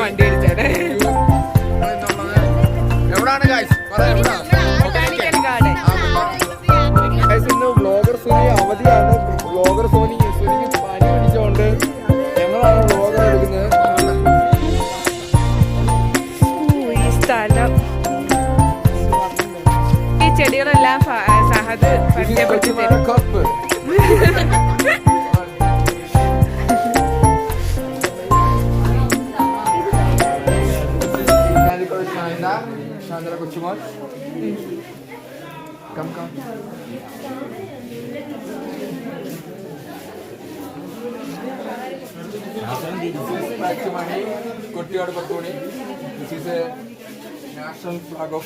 വണ്ടി അടിച്ചേ എവിടാണ് ഇന്ന് വ്ളോഗർ സുനി അവധിയാണ്. വ്ളോഗർ സുനിക്ക് പനി പിടിച്ചോണ്ട് ഞങ്ങളാണ് വ്ളോഗർ എടുക്കുന്നത്. ഈ സ്ഥലം ഈ ചെടികളെല്ലാം സഹദ് പരിചയപ്പെടുത്തി cup Chandra Kuchumar. Come. Pachumani, Kottiyod Pakkoni. This is a national flag of